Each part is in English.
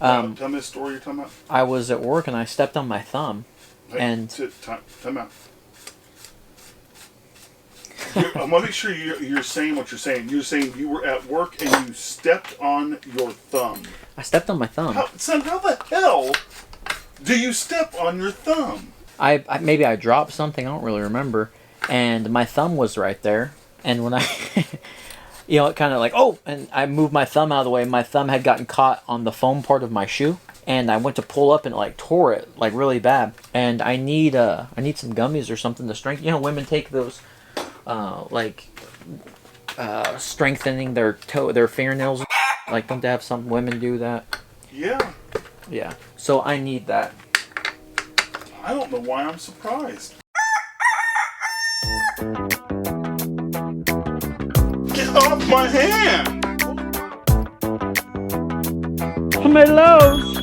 Tell me the story you're talking about. I was at work and I stepped on my thumb. Hey, and time out. I want to make sure you're saying what you're saying. You're saying you were at work and you stepped on your thumb. I stepped on my thumb. Son, how the hell do you step on your thumb? Maybe I dropped something. I don't really remember. And my thumb was right there. And when I, it kind of like, and I moved my thumb out of the way. My thumb had gotten caught on the foam part of my shoe. And I went to pull up and it like tore it like really bad. And I need some gummies or something to strengthen. Women take those, strengthening their fingernails. Like, don't they have some women do that? Yeah. Yeah. So I need that. I don't know why I'm surprised. Get off my hand! Tomatoes!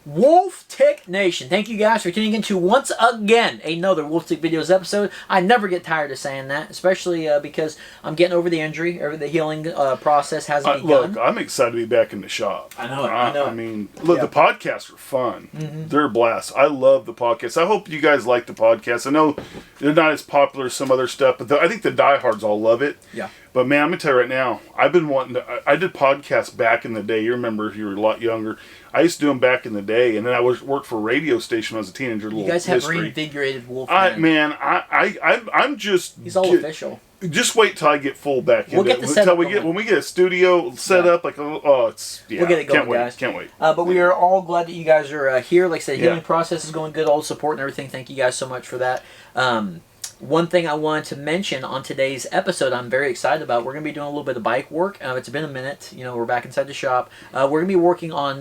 Wolf Tick Nation, thank you guys for tuning in to once again another Wolf Tick Videos episode. I never get tired of saying that, especially because I'm getting over the injury. The healing process hasn't begun. Look, I'm excited to be back in the shop. I know it. I mean, look, the podcasts are fun. Mm-hmm. They're a blast. I love the podcasts. I hope you guys like the podcasts. I know they're not as popular as some other stuff, but I think the diehards all love it. Yeah. But man, I'm gonna tell you right now, I've been wanting to. I did podcasts back in the day. You remember if you were a lot younger. I used to do them back in the day, and then I worked for a radio station when I was a teenager. You guys have reinvigorated Wolf. I'm just. He's all official. Just wait till I get full back into it. When we get a studio set up, like we'll get it going, guys. Can't wait. But we are all glad that you guys are here. Like I said, the healing process is going good. All the support and everything. Thank you guys so much for that. One thing I wanted to mention on today's episode I'm very excited about. We're going to be doing a little bit of bike work. It's been a minute. We're back inside the shop. We're going to be working on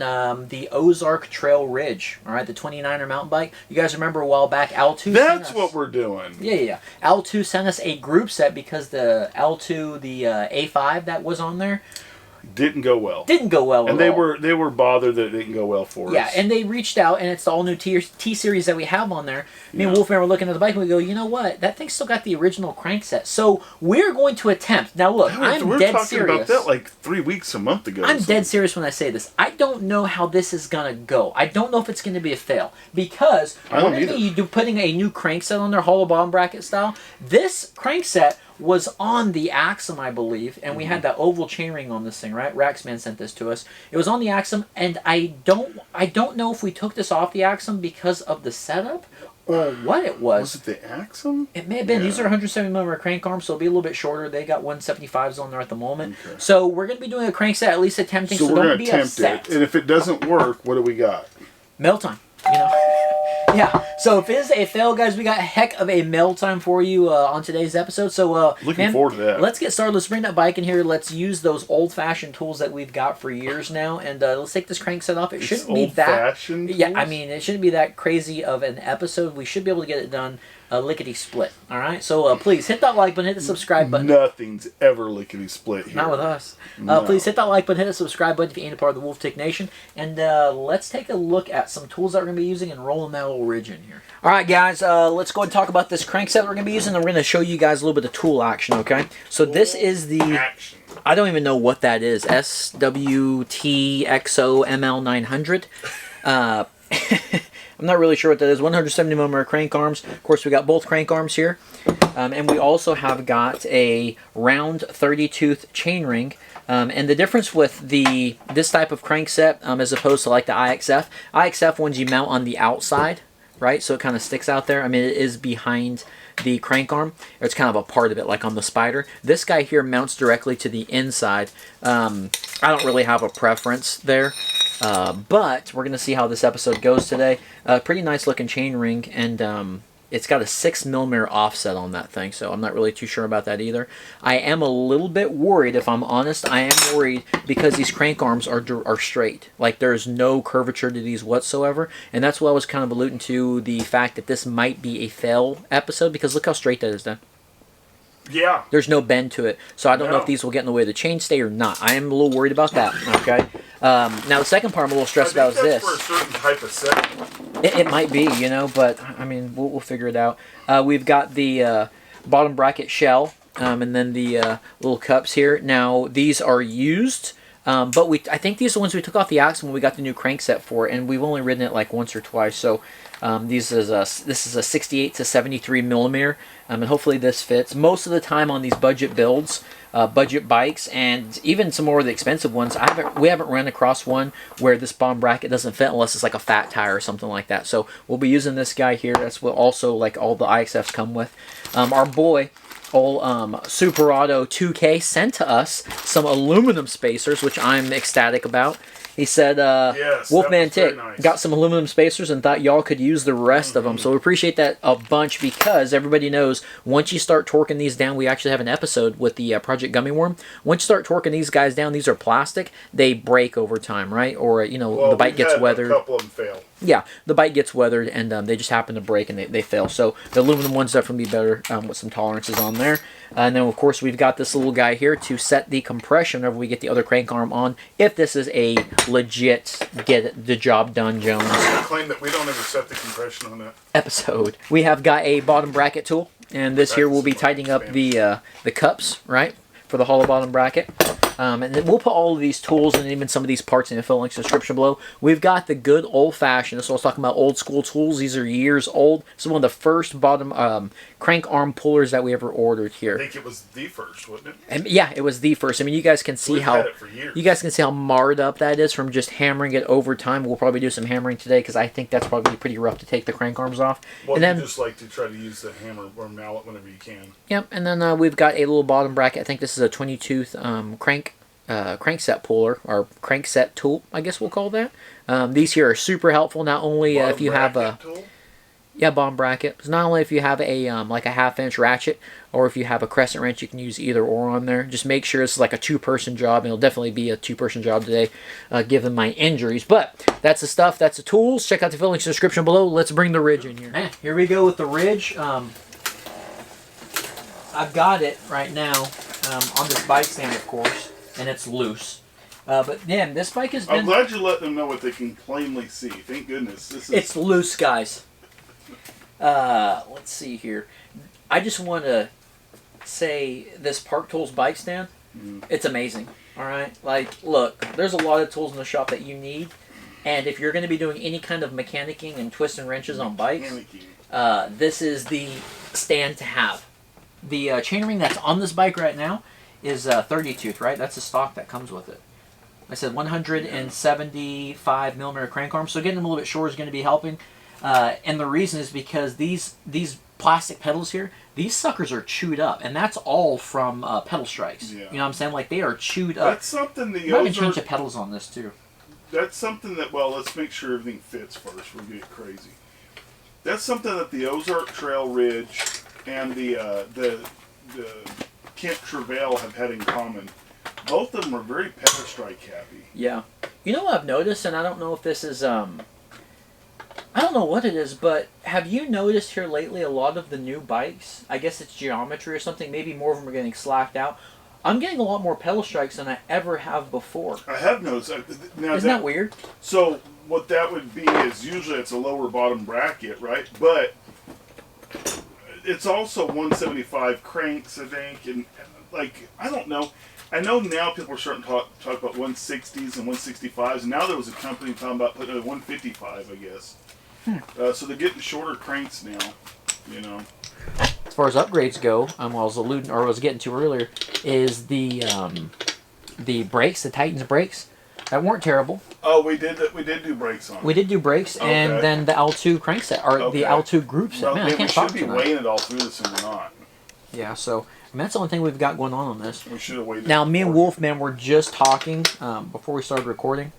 the Ozark Trail Ridge. All right, the 29er mountain bike. You guys remember a while back, L2 That's what we're doing. Yeah. L2 sent us a group set because the L2, the A5 that was on there, didn't go well. And they were bothered that it didn't go well for us. Yeah, and they reached out, and it's the all new T-series that we have on there. Me and Wolfman were looking at the bike, and we go, you know what? That thing's still got the original crankset. So we're going to attempt. Now look, I'm dead serious. We were talking about that like 3 weeks, a month ago. I'm dead serious when I say this. I don't know how this is going to go. I don't know if it's going to be a fail. Because we're going to be putting a new crankset on there, hollow bottom bracket style. This crankset was on the Axum, I believe, and we had that oval chainring on this thing, right? Raxman sent this to us. It was on the Axum, and I don't know if we took this off the Axum because of the setup or what it was. Was it the Axum? It may have been. Yeah. These are 170mm crank arms, so it'll be a little bit shorter. They got 175s on there at the moment. Okay. So we're going to be doing a crankset, at least attempting, so don't be upset. And if it doesn't work, what do we got? Mailtime. Yeah, so if it is a fail, guys, we got a heck of a mail time for you on today's episode. So, looking forward to that. Let's get started. Let's bring that bike in here. Let's use those old-fashioned tools that we've got for years now, and let's take this crankset off. It shouldn't be that. Old-fashioned tools? Yeah, I mean, it shouldn't be that crazy of an episode. We should be able to get it done lickety-split. All right, so please hit that like button, hit the subscribe button. Nothing's ever lickety-split here. Not with us. No. Please hit that like button, hit the subscribe button if you ain't a part of the Wolf Tick Nation, and let's take a look at some tools that we're going to be using and rolling that little ridge in here. All right, guys, let's go ahead and talk about this crankset we're going to be using, and we're going to show you guys a little bit of tool action, okay? So this is the... Action. I don't even know what that is. SWTXOML900. I'm not really sure what that is. 170mm crank arms. Of course, we got both crank arms here. And we also have got a round 30-tooth chainring. And the difference with this type of crankset as opposed to like the IXF ones you mount on the outside, right? So it kind of sticks out there. I mean, it is behind the crank arm. It's kind of a part of it, like on the Spider. This guy here mounts directly to the inside. I don't really have a preference there. But we're going to see how this episode goes today. Pretty nice looking chain ring, and it's got a 6mm offset on that thing, so I'm not really too sure about that either. I am a little bit worried, if I'm honest. I am worried because these crank arms are straight. Like, there's no curvature to these whatsoever, and that's what I was kind of alluding to, the fact that this might be a fail episode, because look how straight that is then. Yeah. There's no bend to it. So I don't know if these will get in the way of the chainstay or not. I am a little worried about that, okay? Now, the second part I'm a little stressed about is this. For a certain type of setting. It might be, but, I mean, we'll figure it out. We've got the bottom bracket shell and then the little cups here. Now these are used, but I think these are the ones we took off the axle when we got the new crankset for it, and we've only ridden it like once or twice. So this is a 68 to 73 millimeter, and hopefully this fits. Most of the time on these budget builds, budget bikes, and even some more of the expensive ones, we haven't run across one where this bottom bracket doesn't fit unless it's like a fat tire or something like that. So we'll be using this guy here. That's what also like all the IXFs come with. Our boy, old Super Auto 2K, sent to us some aluminum spacers, which I'm ecstatic about. He said, yes, Wolfman Tick nice. got some aluminum spacers and thought y'all could use the rest of them. So we appreciate that a bunch, because everybody knows once you start torquing these down, we actually have an episode with the Project Gummy Worm. Once you start torquing these guys down, these are plastic, they break over time, right? Or, the bike gets weathered. A couple of them fail. Yeah, the bike gets weathered, and they just happen to break, and they fail. So the aluminum ones definitely be better with some tolerances on there. And then, of course, we've got this little guy here to set the compression whenever we get the other crank arm on, if this is a legit get the job done Jones Claim that we don't ever set the compression on that episode. We have got a bottom bracket tool, and this here will be tightening up the cups, right, for the hollow bottom bracket. And then we'll put all of these tools and even some of these parts in the affiliate links description below. We've got the good old-fashioned, this is what I was talking about, old school tools. These are years old. This is one of the first bottom crank arm pullers that we ever ordered here. I think it was the first, wasn't it? And yeah, it was the first. I mean, you guys can see how marred up that is from just hammering it over time. We'll probably do some hammering today, because I think that's probably pretty rough to take the crank arms off. Well, and then, you just like to try to use the hammer or mallet whenever you can. Yep, and then we've got a little bottom bracket. I think this is a 20-tooth crankset puller, or crankset tool, I guess we'll call that. These here are super helpful, not only if you have a tool? Yeah, bottom bracket. It's not only if you have a like a 1/2-inch ratchet, or if you have a crescent wrench, you can use either or on there. Just make sure it's like a 2-person job, and it'll definitely be a 2-person job today, given my injuries. But that's the stuff, that's the tools. Check out the links in the description below. Let's bring the Ridge in here. Here we go with the Ridge. I've got it right now on this bike stand, of course, and it's loose. But damn, this bike has been... I'm glad you let them know what they can plainly see. Thank goodness. It's loose, guys. Let's see here. I just want to say this Park Tools bike stand, it's amazing. All right? Like, look, there's a lot of tools in the shop that you need. And if you're going to be doing any kind of mechanicking and twisting wrenches on bikes, this is the stand to have. The chainring that's on this bike right now is 30-tooth, right? That's the stock that comes with it. I said 175 millimeter crank arm, so getting them a little bit shorter is going to be helping. And the reason is because these plastic pedals here, these suckers are chewed up, and that's all from pedal strikes. Yeah. You know what I'm saying? Like, they are chewed up. That's something the Ozark... change the pedals on this too. That's something that, well, let's make sure everything fits first. We'll get crazy. That's something that the Ozark Trail Ridge and the Kent Travail have had in common. Both of them are very pedal strike happy. Yeah. You know what I've noticed, and I don't know if this is, I don't know what it is, but have you noticed here lately a lot of the new bikes, I guess it's geometry or something, maybe more of them are getting slacked out. I'm getting a lot more pedal strikes than I ever have before. I have noticed. Now Isn't that weird? So what that would be is usually it's a lower bottom bracket, right? But it's also 175 cranks, I think, and like, I don't know. I know now people are starting to talk about 160s and 165s, and now there was a company talking about putting a 155, I guess. So they're getting shorter cranks now, you know. As far as upgrades go, what I was getting to earlier, is the brakes, the Titans brakes, that weren't terrible. Oh, we did do brakes on it. We did do brakes, and then the L2 crankset, or the L2 group set. Well, man, I can't talk we should be weighing it all through this and we're not. Yeah, so I mean, that's the only thing we've got going on this. We should have waited. Now, me and Wolfman were just talking before we started recording.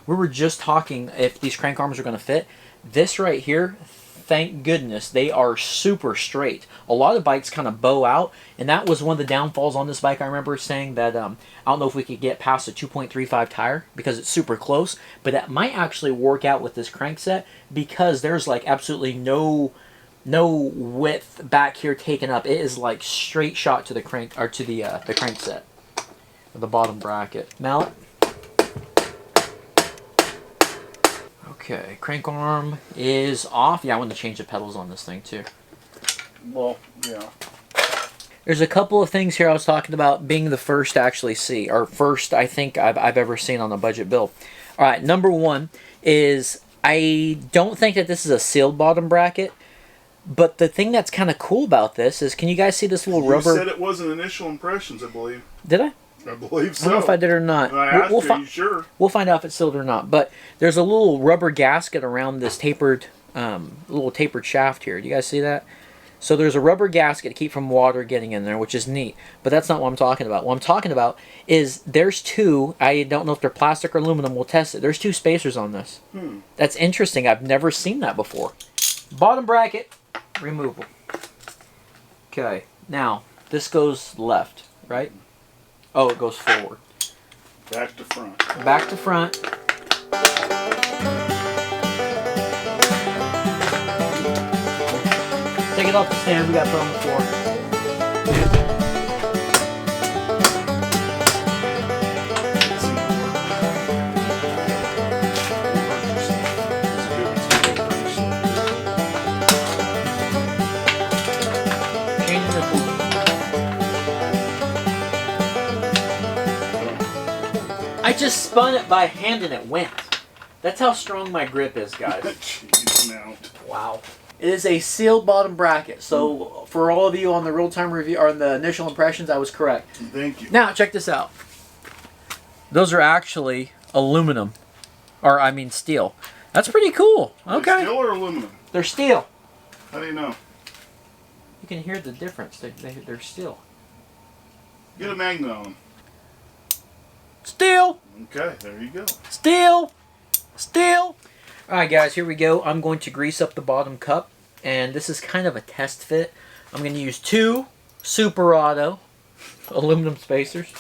We were just talking if these crank arms are going to fit. This right here, thank goodness, they are super straight. A lot of bikes kind of bow out, and that was one of the downfalls on this bike. I remember saying that I don't know if we could get past a 2.35 tire because it's super close, but that might actually work out with this crankset because there's like absolutely no width back here taken up. It is like straight shot to the crank, or to the crankset, the bottom bracket. Mallet. Okay, crank arm is off. Yeah, I want to change the pedals on this thing too. Well, yeah. There's a couple of things here I was talking about being the first to actually see, or first I think I've ever seen on a budget build. All right, number one is I don't think that this is a sealed bottom bracket, but the thing that's kind of cool about this is, can you guys see this little rubber? You said it wasn't initial impressions, I believe. Did I? I believe so. I don't know if I did or not. And I asked you, are you sure? We'll find out if it's sealed or not. But there's a little rubber gasket around this tapered, little tapered shaft here. Do you guys see that? So there's a rubber gasket to keep from water getting in there, which is neat. But that's not what I'm talking about. What I'm talking about is there's two, I don't know if they're plastic or aluminum, we'll test it. There's two spacers on this. That's interesting. I've never seen that before. Bottom bracket, removable. Okay, now this goes left, right? Oh, it goes forward. Back to front. Back to front. Take it off the stand, we got put on the floor. Changing the tool. I just spun it by hand and it went. That's how strong my grip is, guys. Jeez, now. Wow. It is a sealed bottom bracket. So for all of you on the real-time review or the initial impressions, I was correct. Thank you. Now check this out. Those are actually aluminum, or I mean steel. That's pretty cool. Okay. Steel or aluminum? They're steel. How do you know? You can hear the difference. They're steel. Get a magnet on them. Steel. Okay, there you go. Steel. Steel. All right, guys, here we go. I'm going to grease up the bottom cup, and this is kind of a test fit. I'm going to use two Super Auto aluminum spacers.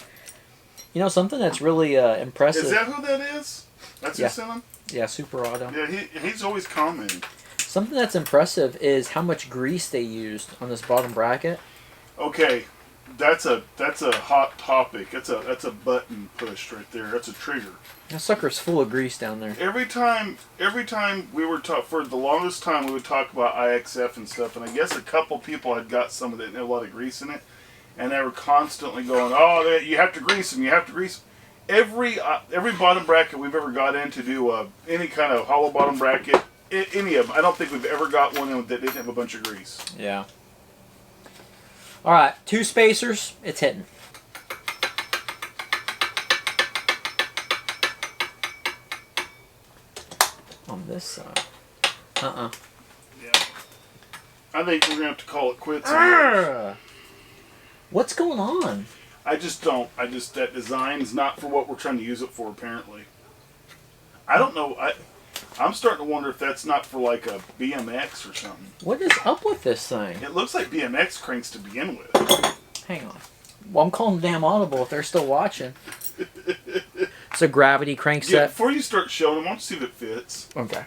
You know, something that's really impressive. Is that who that is? That's Yeah. who sent him? Yeah, Super Auto. Yeah, he's always commenting. Something that's impressive is how much grease they used on this bottom bracket. Okay, that's a hot topic. That's a button push right there. That's a trigger. That sucker's full of grease down there. Every time we were for the longest time we would talk about IXF and stuff, and I guess a couple people had got some of it and had a lot of grease in it, and they were constantly going, "Oh, you have to grease them. You have to grease." Every bottom bracket we've ever got in to do any kind of hollow bottom bracket, any of them, I don't think we've ever got one in that didn't have a bunch of grease. Yeah. All right, two spacers. It's hitting. On this side. Yeah. I think we're gonna have to call it quits. What's going on? I just don't. That design's not for what we're trying to use it for. Apparently, I don't know. I'm starting to wonder if that's not for like a BMX or something. What is up with this thing? It looks like BMX cranks to begin with. Hang on. Well, I'm calling damn audible if they're still watching. It's a gravity crankset. Yeah, before you start showing them, I want to see if it fits. Okay.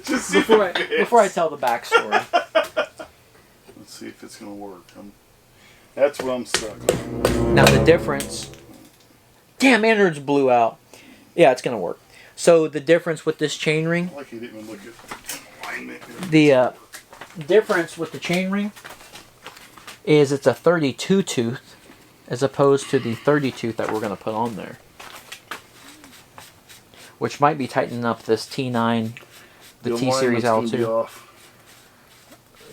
Just see if it fits. Before I tell the backstory. Let's see if it's going to work. That's what I'm stuck on. Now the difference... Damn, innards blew out. Yeah, it's going to work. So the difference with this chainring... Like you didn't even look at alignment. The difference with the chainring is it's a 32 tooth as opposed to the 30 tooth that we're going to put on there. Which might be tightening up this T9, the T-Series L2.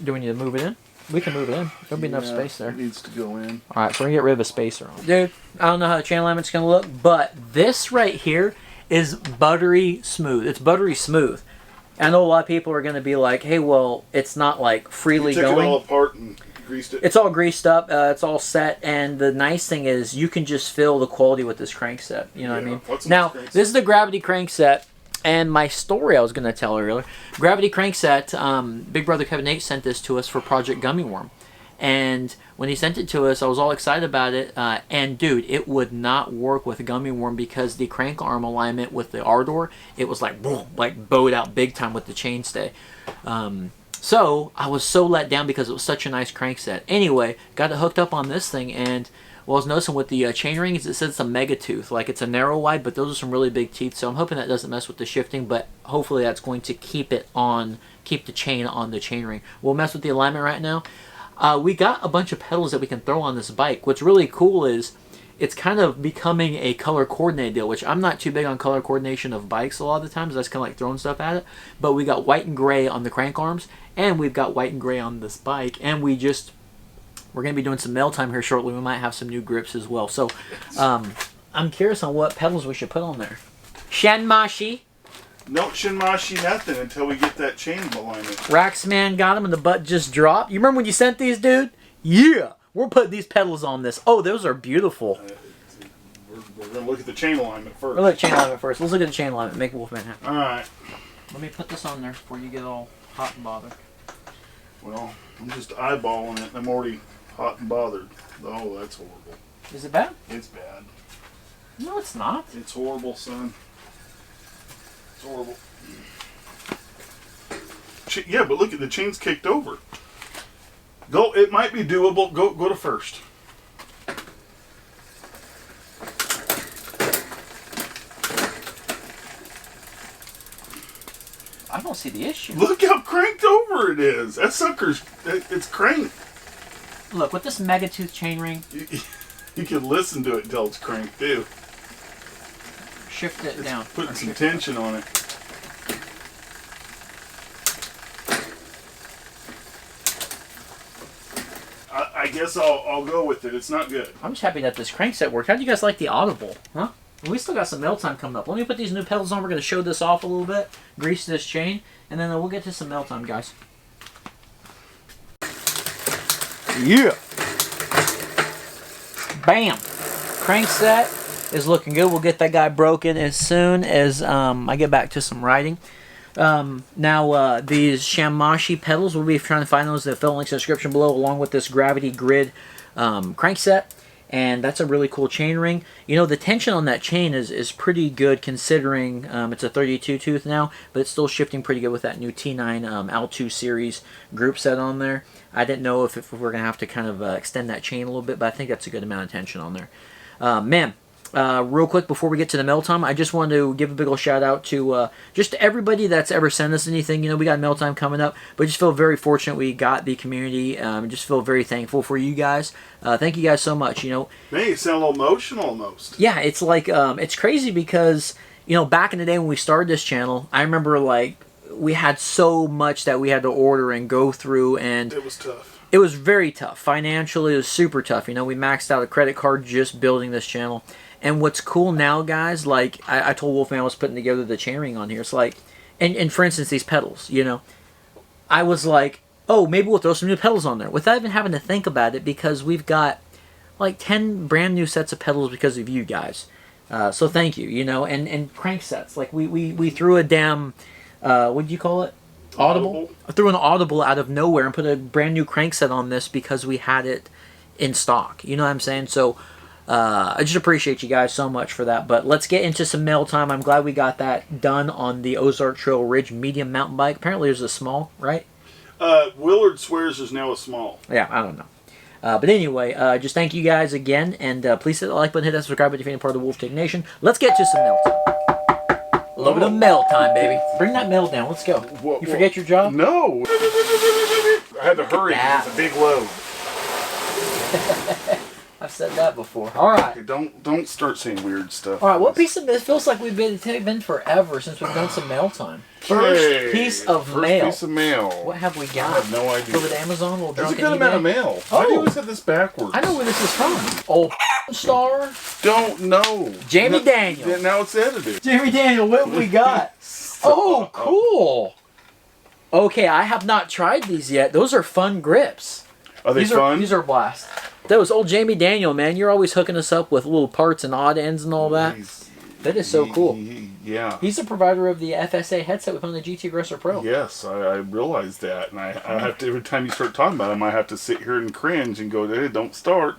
Do we need to move it in? We can move it in. There'll be enough space there. It needs to go in. Alright, so we're going to get rid of a spacer on. Dude, I don't know how the chain alignment's going to look, but this right here is buttery smooth. It's buttery smooth. I know a lot of people are going to be like, hey, well, it's not like freely You took going. it all apart and greased it. It's all greased up. It's all set. And the nice thing is you can just feel the quality with this crankset. You know what I mean? Now, this is the gravity crankset. And my story I was going to tell earlier. Gravity crankset, Big Brother Kevin Nate sent this to us for Project Gummy Worm. And when he sent it to us, I was all excited about it. And dude, it would not work with Gummy Worm because the crank arm alignment with the Ardor, it was like boom, like bowed out big time with the chainstay. So I was so let down because it was such a nice crankset. Anyway, got it hooked up on this thing, and what I was noticing with the chain rings, it says it's a mega tooth. Like it's a narrow wide, but those are some really big teeth. So I'm hoping that doesn't mess with the shifting, but hopefully that's going to keep it on, keep the chain on the chain ring. We'll mess with the alignment right now. We got a bunch of pedals that we can throw on this bike. What's really cool is it's kind of becoming a color coordinated deal, which I'm not too big on color coordination of bikes a lot of the times. That's kind of like throwing stuff at it. But we got white and gray on the crank arms, and we've got white and gray on this bike, and we're going to be doing some Mailtime here shortly. We might have some new grips as well. So I'm curious on what pedals we should put on there. Shanmashi. No Shinmashi nothing until we get that chain alignment. Raxman got them and the butt just dropped. You remember when you sent these, dude? Yeah. We're putting these pedals on this. Oh, those are beautiful. We're going to look at the chain alignment first. We'll look at chain alignment first. Let's look at the chain alignment. Make Wolfman happy. Alright. Let me put this on there before you get all hot and bothered. Well, I'm just eyeballing it. I'm already hot and bothered. Oh, that's horrible. Is it bad? It's bad. No, it's not. It's horrible, son. It's horrible. Yeah, but look at the chain's kicked over. Go. It might be doable. Go to first. I don't see the issue. Look how cranked over it is. That sucker's. It's cranked. Look, with this Megatooth chainring, You can listen to it until it's cranked too. shift it down. Putting some tension on it. I guess I'll go with it. It's not good. I'm just happy that this crankset worked. How do you guys like the Audible? Huh? We still got some Mailtime coming up. Let me put these new pedals on. We're going to show this off a little bit, grease this chain, and then we'll get to some Mailtime, guys. Yeah. Bam. Crankset is looking good. We'll get that guy broken as soon as I get back to some riding. Now, these Shanmashi pedals, we'll be trying to find those. The fill links in the description below, along with this gravity grid crankset. And that's a really cool chain ring. You know, the tension on that chain is pretty good considering it's a 32 tooth now, but it's still shifting pretty good with that new T9 L2 series group set on there. I didn't know if we're going to have to kind of extend that chain a little bit, but I think that's a good amount of tension on there. Real quick before we get to the Mailtime, I just wanted to give a big old shout out to just everybody that's ever sent us anything. You know, we got Mailtime coming up, but just feel very fortunate we got the community. Just feel very thankful for you guys. Thank you guys so much. You know, Man, you sound a little emotional almost. yeah, it's like it's crazy because you know back in the day when we started this channel, I remember like we had so much that we had to order and go through, and It was tough. it was very tough financially. It was super tough. You know, we maxed out a credit card just building this channel. And what's cool now, guys, like I told Wolfman I was putting together the chainring on here. It's like, and for instance, these pedals, you know, I was like, oh, maybe we'll throw some new pedals on there without even having to think about it because we've got like 10 brand new sets of pedals because of you guys. So thank you, you know, and crank sets. Like we threw a damn, what did you call it? Audible? I threw an Audible out of nowhere and put a brand new crank set on this because we had it in stock. You know what I'm saying? So I just appreciate you guys so much for that. But let's get into some Mailtime. I'm glad we got that done on the Ozark Trail Ridge medium mountain bike. Apparently there's a small, right? Willard swears there's now a small. Yeah, I don't know. But anyway, just thank you guys again. And please hit the like button, hit that subscribe button if you're any part of the Wolf Tank Nation. Let's get to some Mailtime. A little bit of Mailtime, baby. Bring that mail down. Let's go. You forget your job? No. I had to hurry. It's a big load. I've said that before. All right. Okay, don't start saying weird stuff. All right. What piece of it feels like we've been forever since we've done some Mailtime. First piece of mail. First piece of mail. What have we got? I have no idea. Over to Amazon. We'll There's a good amount of mail. Why do you always have this backwards? I know where this is from. Old star. Don't know. Jamie Daniel. Now it's edited. Jamie Daniel, what have we got? Oh, cool. Okay, I have not tried these yet. Those are Funn Grips. Are they fun? These are a blast. That was old Jamie Daniel, man. You're always hooking us up with little parts and odd ends and all that. That is so cool. Yeah. He's the provider of the FSA headset we found on the GT Aggressor Pro. Yes, I realize that. And I have to, every time you start talking about him, I have to sit here and cringe and go, hey, don't start.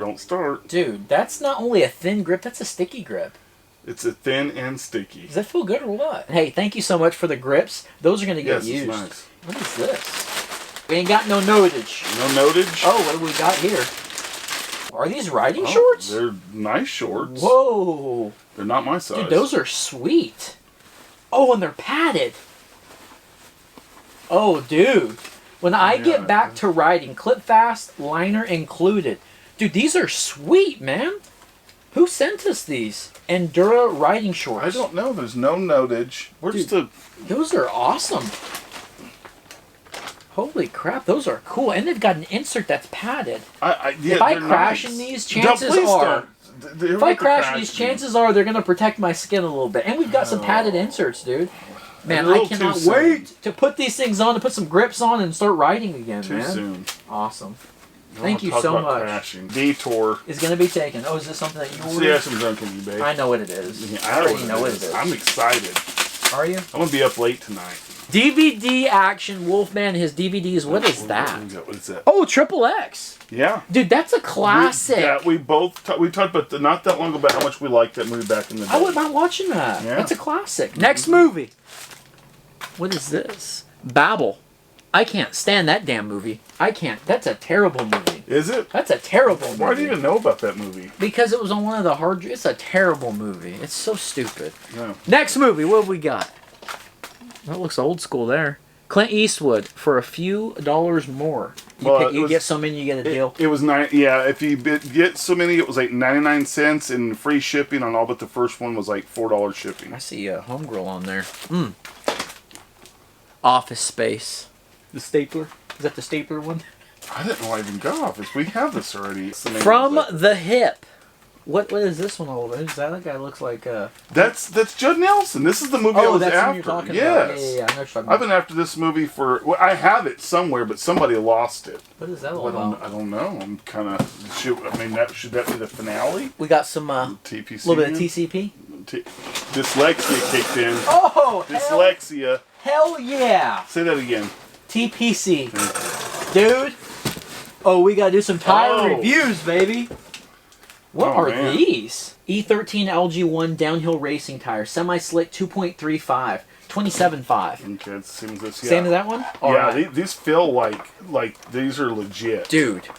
Dude, that's not only a thin grip, that's a sticky grip. It's a thin and sticky. Does that feel good or what? Hey, thank you so much for the grips. Those are going to get used. It's nice. What is this? We ain't got no notage. No notage? Oh, what do we got here? Are these riding shorts? They're nice shorts. Whoa. They're not my size. Dude, those are sweet. Oh, and they're padded. Oh, dude. When I get back to riding, clip fast, liner included. Dude, these are sweet, man. Who sent us these? Endura riding shorts. I don't know. There's no notage. Those are awesome. Holy crap, those are cool. And they've got an insert that's padded. If I crash in these, chances are... If I crash in these, chances are they're going to protect my skin a little bit. And we've got some padded inserts, dude. Man, I cannot wait to put these things on, to put some grips on and start riding again, Too man. soon. Awesome. Thank you so much. Crashing. Detour. Is going to be taken. Oh, is this something that you ordered? Yeah, some junk in eBay. I know what it is. Yeah, I already know what it is. I'm excited. Are you? I'm going to be up late tonight. DVD action, Wolfman, his DVDs. What is that? What is that? Oh, Triple X. Yeah. Dude, that's a classic. We talked about not that long ago about how much we liked that movie back in the day. I wouldn't mind watching that. Yeah. That's a classic. Next movie. What is this? Babel. I can't stand that damn movie. I can't. That's a terrible movie. Is it? That's a terrible movie. Why do you even know about that movie? Because it was on one of the hard... It's a terrible movie. It's so stupid. No. Next movie. What have we got? That looks old school there. Clint Eastwood for a few dollars more. You get so many, you get a deal. It was if you get so many, it was like 99 cents and free shipping on all but the first one was like $4 shipping. I see a home grill on there. Office Space. The stapler. Is that the stapler one? I didn't know I even got Office. We have this already. From the Hip. What is this one all about? Is that guy looks like That's Judd Nelson. This is the movie I was that's after. What you're talking yes. about. Yeah, I know what you're talking about. I've been after this movie for... Well, I have it somewhere, but somebody lost it. What is that all about? I don't know. I'm kind of... Should that be the finale? We got some... TPC. A little bit of TCP. Dyslexia kicked in. Oh! Dyslexia. Hell yeah! Say that again. TPC. Dude. Oh, we gotta do some tire reviews, baby. What are these? E13 LG1 downhill racing tire, semi-slick 2.35, 27.5. Okay, it seems this. Same as that one? These feel like these are legit. Dude.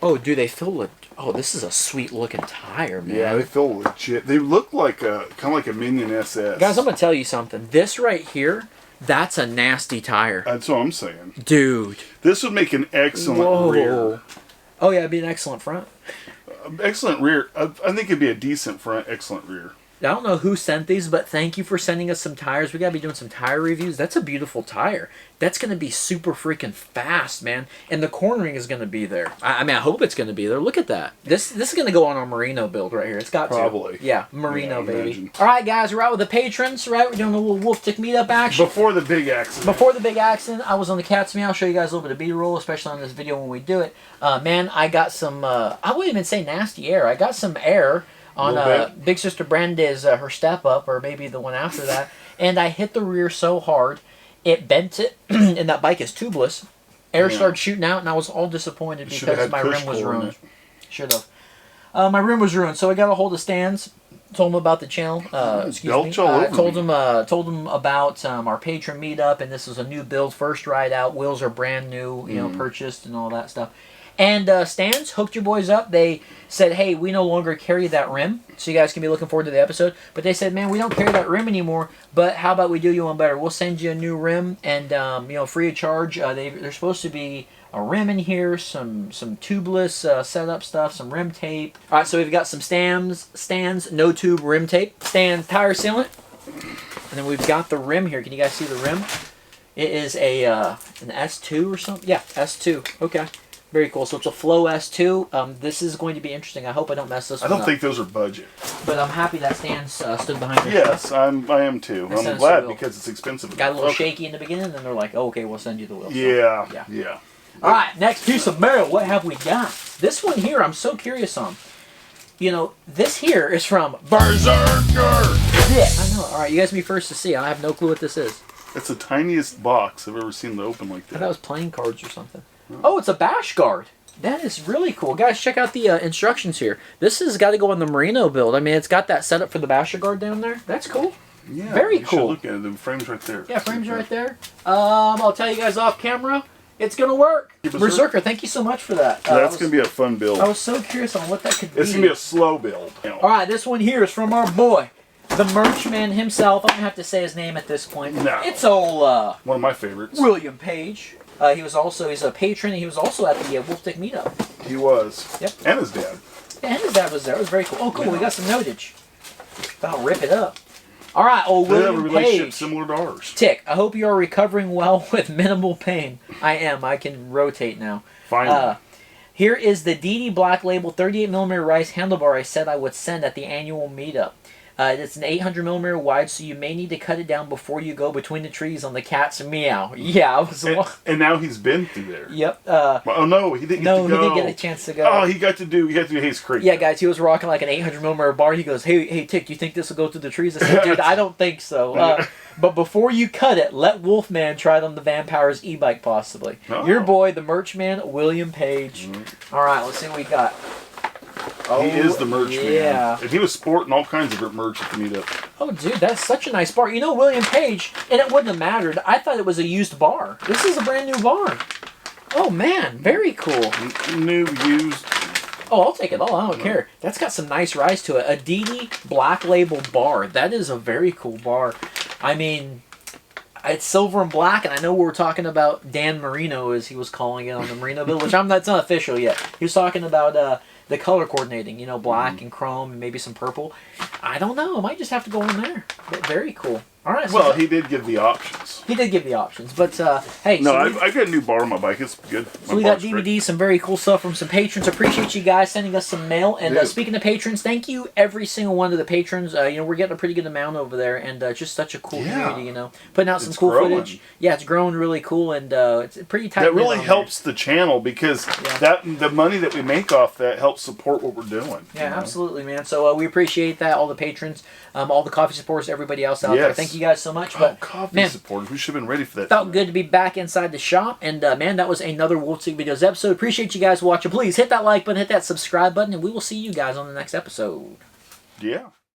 Oh, do they feel Oh, this is a sweet looking tire, man. Yeah, they feel legit. They look like kind of like a Minion SS. Guys, I'm gonna tell you something. This right here, that's a nasty tire. That's what I'm saying. Dude. This would make an excellent rear. Oh yeah, it'd be an excellent front. Excellent rear. I think it'd be a decent front, excellent rear. I don't know who sent these, but thank you for sending us some tires. We gotta be doing some tire reviews. That's a beautiful tire. That's gonna be super freaking fast, man. And the cornering is gonna be there. I mean, I hope it's gonna be there. Look at that. This is gonna go on our Merino build right here. It's got Probably. to. Yeah, Merino, baby. Imagine. All right, guys, we're out with the patrons. Right, we're doing a little Wolf Tick meetup action. Before the big accident. Before the big accident, I was on the Cat's Meow. I'll show you guys a little bit of B-roll, especially on this video when we do it. Man, I got some. I wouldn't even say nasty air. I got some air on Big Sister Brenda's her step up, or maybe the one after that, and I hit the rear so hard it bent it, and that bike is tubeless. Air started shooting out, and I was all disappointed because my rim was ruined. Should have. My rim was ruined, so I got a hold of Stan's. Told him about the channel. Told him about our patron meetup, and this is a new build, first ride out. Wheels are brand new, purchased and all that stuff. And Stans hooked your boys up. They said, hey, we no longer carry that rim, so you guys can be looking forward to the episode. But they said, man, we don't carry that rim anymore, but how about we do you one better? We'll send you a new rim, and free of charge. There's supposed to be a rim in here, some tubeless setup stuff, some rim tape. All right, so we've got some Stans no tube rim tape, Stans tire sealant, and then we've got the rim here. Can you guys see the rim? It is an S2 or something. Yeah, S2. Okay. Very cool. So it's a Flow S2. This is going to be interesting. I hope I don't mess this one up. I don't think those are budget. But I'm happy that Stan stood behind it. Yes, I am too. I'm glad because it's expensive. Got a little shaky in the beginning, and then they're like, oh, okay, we'll send you the wheels. Yeah. All right, next piece of mail. What have we got? This one here, I'm so curious on. This here is from Berserker. Yeah, I know. All right, you guys be first to see. I have no clue what this is. It's the tiniest box I've ever seen to open like that. I thought it was playing cards or something. Oh, it's a bash guard. That is really cool. Guys, check out the instructions here. This has got to go on the Merino build. I mean, it's got that setup for the basher guard down there. That's cool. Yeah, very cool. Look at it. The frame's right there. Yeah, frame's right there. I'll tell you guys off camera. It's going to work. Berserker, thank you so much for that. That's going to be a fun build. I was so curious on what that could be. It's going to be a slow build. All right, this one here is from our boy, the merchman himself. I'm going to have to say his name at this point. No. It's old... one of my favorites. William Page. He's a patron, and he was also at the Wolf Dick meetup. He was. Yep. And his dad. Yeah, and his dad was there. It was very cool. Oh, cool. We got some notage. I'll rip it up. All right, old They have a William relationship Page. similar to ours. Tick, I hope you are recovering well with minimal pain. I am. I can rotate now. Finally. Here is the DD Black Label 38mm rice handlebar I said I would send at the annual meetup. It's an 800mm wide, so you may need to cut it down before you go between the trees on the cat's meow. Yeah, I was. And now he's been through there. Yep. Oh no, he didn't. No, get to go. he didn't get a chance to go. Oh, he got to do Hayes Creek. Yeah, guys, he was rocking like an 800mm bar. He goes, "Hey, Tick, do you think this will go through the trees?" I said, "Dude, I don't think so." But before you cut it, let Wolfman try it on the Van Powers e-bike, possibly. Oh. Your boy, the merch man, William Page. All right, let's see what we got. He is the merch yeah. man. And he was sporting all kinds of merch at the meetup. Oh, dude, that's such a nice bar. You know, William Page, and it wouldn't have mattered. I thought it was a used bar. This is a brand new bar. Oh, man, very cool. New, used. Oh, I'll take it all. I don't care. That's got some nice rise to it. A DD Black Label bar. That is a very cool bar. I mean, it's silver and black, and I know we were talking about Dan Marino, as he was calling it on the Marino Bill, which that's not official yet. He was talking about the color coordinating, you know, black and chrome and maybe some purple. I don't know. I might just have to go in there. But very cool. All right. So well, he did give the options. He did give the options, but hey. No, so I got a new bar on my bike. It's good. So we got DVDs, some very cool stuff from some patrons. Appreciate you guys sending us some mail. And speaking of patrons, thank you every single one of the patrons. You know, we're getting a pretty good amount over there, and just such a cool community. You know, putting out some cool footage. Yeah, it's growing really cool, and it's pretty tight. That really helps the channel because the money that we make off that helps support what we're doing. Yeah, absolutely, man. So we appreciate that, all the patrons, all the coffee supporters, everybody else out there. Thank you guys so much. But coffee supporters, we should have been ready for that. Felt good to be back inside the shop, and man, that was another Wolf Dick Videos episode. Appreciate you guys watching. Please hit that like button, hit that subscribe button, and we will see you guys on the next episode. Yeah.